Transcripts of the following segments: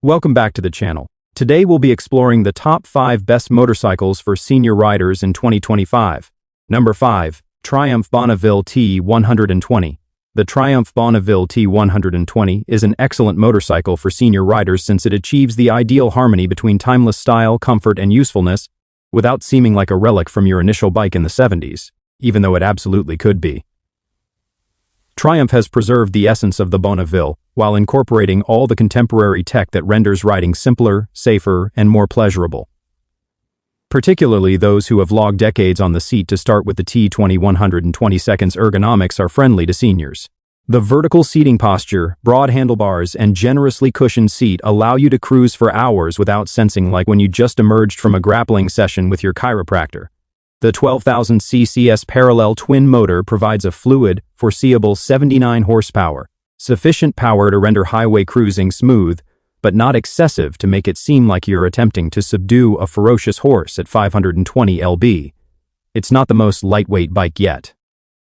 Welcome back to the channel. Today we'll be exploring the top 5 best motorcycles for senior riders in 2025. Number 5. Triumph Bonneville T120. The Triumph Bonneville T120 is an excellent motorcycle for senior riders since it achieves the ideal harmony between timeless style, comfort, and usefulness without seeming like a relic from your initial bike in the 70s, even though it absolutely could be. Triumph has preserved the essence of the Bonneville while incorporating all the contemporary tech that renders riding simpler, safer, and more pleasurable. Particularly those who have logged decades on the seat to start with the T120's ergonomics are friendly to seniors. The vertical seating posture, broad handlebars, and generously cushioned seat allow you to cruise for hours without sensing like when you just emerged from a grappling session with your chiropractor. The 12,000 cc's parallel twin motor provides a fluid, foreseeable 79 horsepower, sufficient power to render highway cruising smooth, but not excessive to make it seem like you're attempting to subdue a ferocious horse at 520 lb. It's not the most lightweight bike yet.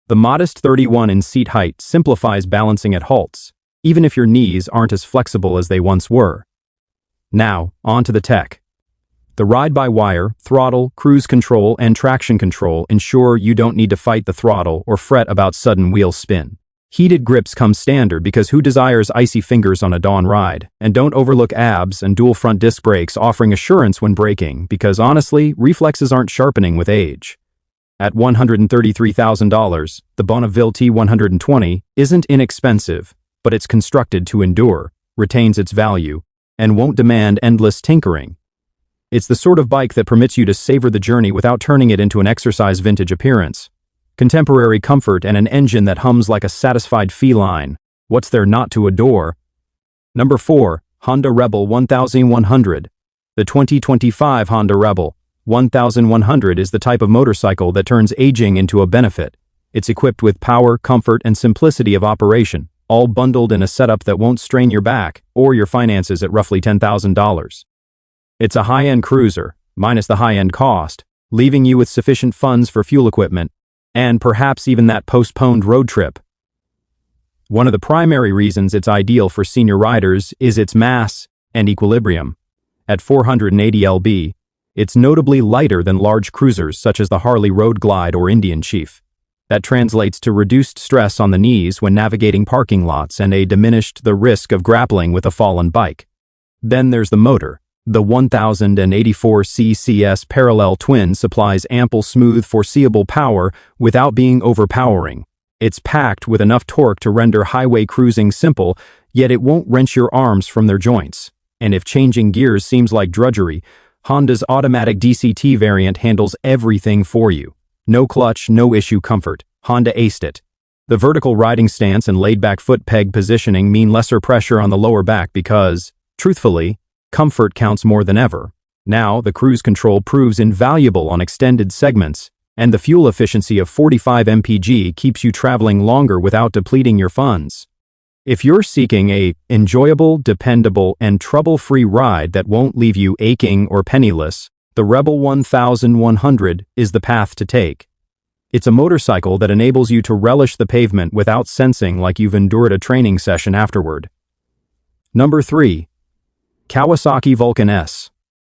The modest 31 in seat height simplifies balancing at halts, even if your knees aren't as flexible as they once were. Now, on to the tech. The ride-by-wire, throttle, cruise control, and traction control ensure you don't need to fight the throttle or fret about sudden wheel spin. Heated grips come standard because who desires icy fingers on a dawn ride? And don't overlook ABS and dual front disc brakes offering assurance when braking because honestly, reflexes aren't sharpening with age. At $133,000, the Bonneville T120 isn't inexpensive, but it's constructed to endure, retains its value, and won't demand endless tinkering. It's the sort of bike that permits you to savor the journey without turning it into an exercise vintage appearance. Contemporary comfort and an engine that hums like a satisfied feline. What's there not to adore? Number 4. Honda Rebel 1100. The 2025 Honda Rebel 1100 is the type of motorcycle that turns aging into a benefit. It's equipped with power, comfort, and simplicity of operation, all bundled in a setup that won't strain your back or your finances at roughly $10,000. It's a high-end cruiser, minus the high-end cost, leaving you with sufficient funds for fuel equipment, and perhaps even that postponed road trip. One of the primary reasons it's ideal for senior riders is its mass and equilibrium. At 480 lb, it's notably lighter than large cruisers such as the Harley Road Glide or Indian Chief. That translates to reduced stress on the knees when navigating parking lots and a diminished the risk of grappling with a fallen bike. Then there's the motor. The 1084 cc's parallel twin supplies ample, smooth, foreseeable power without being overpowering. It's packed with enough torque to render highway cruising simple, yet it won't wrench your arms from their joints. And if changing gears seems like drudgery, Honda's automatic DCT variant handles everything for you. No clutch, no issue comfort. Honda aced it. The vertical riding stance and laid-back foot peg positioning mean lesser pressure on the lower back because, truthfully, comfort counts more than ever. Now, the cruise control proves invaluable on extended segments, and the fuel efficiency of 45 mpg keeps you traveling longer without depleting your funds. If you're seeking a enjoyable, dependable, and trouble-free ride that won't leave you aching or penniless, the Rebel 1100 is the path to take. It's a motorcycle that enables you to relish the pavement without sensing like you've endured a training session afterward. Number 3. Kawasaki Vulcan S.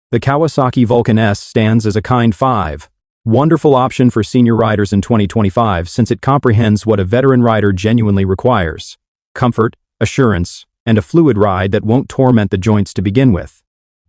The Kawasaki Vulcan S stands as a kind 5. Wonderful option for senior riders in 2025 since it comprehends what a veteran rider genuinely requires: comfort, assurance, and a fluid ride that won't torment the joints to begin with.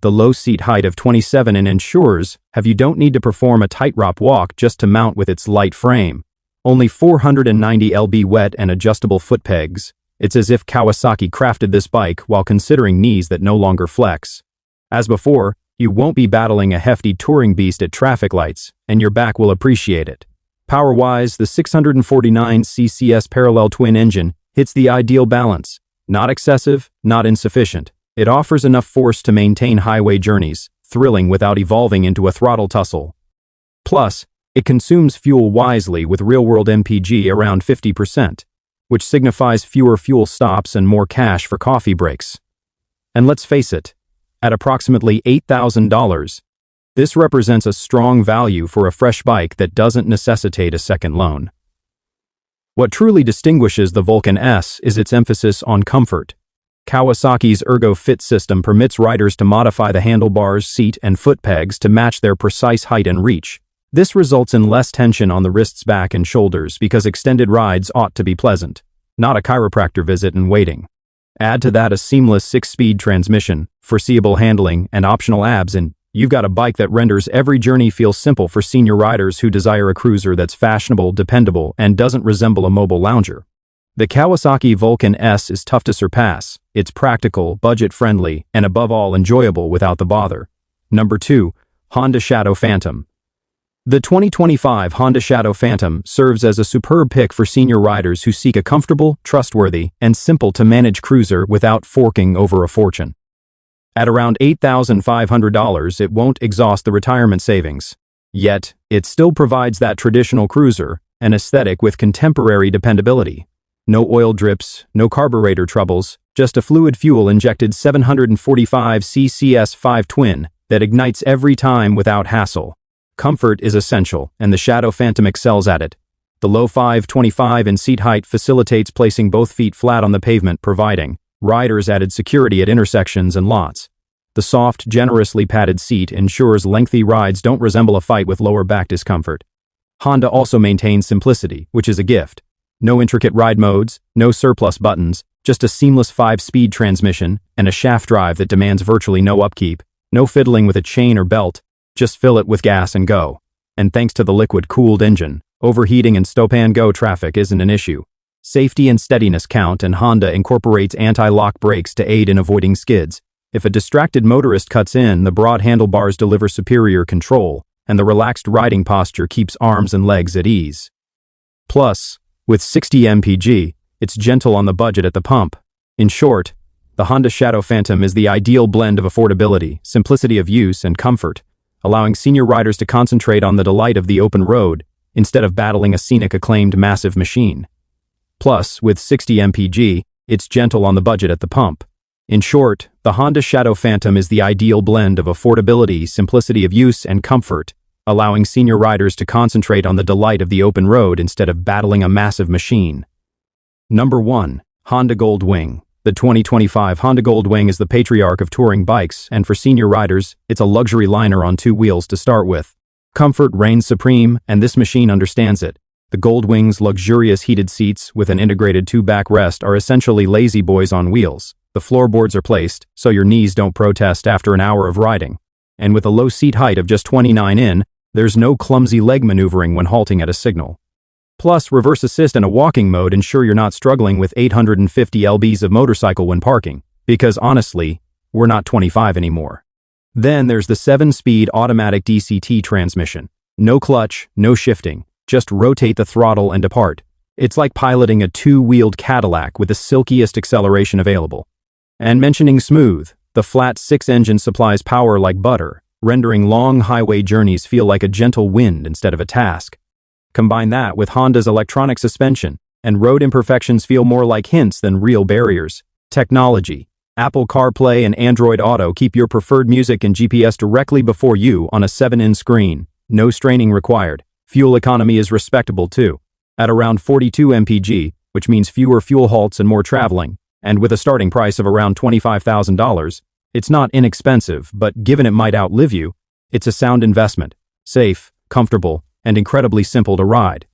The low seat height of 27 in ensures you don't need to perform a tightrope walk just to mount with its light frame. Only 490 lb wet and adjustable foot pegs. It's as if Kawasaki crafted this bike while considering knees that no longer flex. As before, you won't be battling a hefty touring beast at traffic lights, and your back will appreciate it. Power-wise, the 649 cc's parallel twin engine hits the ideal balance. Not excessive, not insufficient. It offers enough force to maintain highway journeys, thrilling without evolving into a throttle tussle. Plus, it consumes fuel wisely with real-world MPG around 50%. Which signifies fewer fuel stops and more cash for coffee breaks. And let's face it, at approximately $8,000, this represents a strong value for a fresh bike that doesn't necessitate a second loan. What truly distinguishes the Vulcan S is its emphasis on comfort. Kawasaki's Ergo Fit system permits riders to modify the handlebars, seat, and foot pegs to match their precise height and reach. This results in less tension on the wrists, back, and shoulders because extended rides ought to be pleasant, not a chiropractor visit and waiting. Add to that a seamless 6-speed transmission, foreseeable handling, and optional ABS, and you've got a bike that renders every journey feel simple for senior riders who desire a cruiser that's fashionable, dependable, and doesn't resemble a mobile lounger. The Kawasaki Vulcan S is tough to surpass. It's practical, budget-friendly, and above all enjoyable without the bother. Number 2. Honda Shadow Phantom. The 2025 Honda Shadow Phantom serves as a superb pick for senior riders who seek a comfortable, trustworthy, and simple-to-manage cruiser without forking over a fortune. At around $8,500, it won't exhaust the retirement savings. Yet, it still provides that traditional cruiser, an aesthetic with contemporary dependability. No oil drips, no carburetor troubles, just a fluid fuel-injected 745 CCS5 twin that ignites every time without hassle. Comfort is essential, and the Shadow Phantom excels at it. The low 525 in seat height facilitates placing both feet flat on the pavement, providing riders added security at intersections and lots. The soft, generously padded seat ensures lengthy rides don't resemble a fight with lower back discomfort. Honda also maintains simplicity, which is a gift. No intricate ride modes, no surplus buttons, just a seamless 5-speed transmission and a shaft drive that demands virtually no upkeep, no fiddling with a chain or belt, just fill it with gas and go. And thanks to the liquid-cooled engine, overheating and stop-and-go traffic isn't an issue. Safety and steadiness count, and Honda incorporates anti-lock brakes to aid in avoiding skids. If a distracted motorist cuts in, the broad handlebars deliver superior control, and the relaxed riding posture keeps arms and legs at ease. Plus, with 60 mpg, it's gentle on the budget at the pump. In short, the Honda Shadow Phantom is the ideal blend of affordability, simplicity of use, and comfort, allowing senior riders to concentrate on the delight of the open road instead of battling a scenic acclaimed massive machine. Plus, with 60 mpg, it's gentle on the budget at the pump. In short, the Honda Shadow Phantom is the ideal blend of affordability, simplicity of use, and comfort, allowing senior riders to concentrate on the delight of the open road instead of battling a massive machine. Number 1. Honda Goldwing. The 2025 Honda Goldwing is the patriarch of touring bikes, and for senior riders, it's a luxury liner on 2 wheels to start with. Comfort reigns supreme, and this machine understands it. The Goldwing's luxurious heated seats with an integrated 2 backrest are essentially lazy boys on wheels. The floorboards are placed so your knees don't protest after an hour of riding. And with a low seat height of just 29 in, there's no clumsy leg maneuvering when halting at a signal. Plus, reverse assist and a walking mode ensure you're not struggling with 850 lbs of motorcycle when parking, because honestly, we're not 25 anymore. Then there's the 7-speed automatic DCT transmission. No clutch, no shifting, just rotate the throttle and depart. It's like piloting a 2-wheeled Cadillac with the silkiest acceleration available. And mentioning smooth, the flat 6 engine supplies power like butter, rendering long highway journeys feel like a gentle wind instead of a task. Combine that with Honda's electronic suspension, and road imperfections feel more like hints than real barriers. Technology, Apple CarPlay and Android Auto keep your preferred music and GPS directly before you on a 7-in screen. No straining required. Fuel economy is respectable too, at around 42 mpg, which means fewer fuel halts and more traveling. And with a starting price of around $25,000, it's not inexpensive, but given it might outlive you, it's a sound investment. Safe, comfortable, and incredibly simple to ride.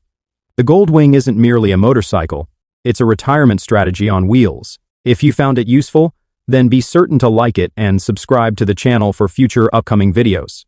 The Goldwing isn't merely a motorcycle, it's a retirement strategy on wheels. If you found it useful, then be certain to like it and subscribe to the channel for future upcoming videos.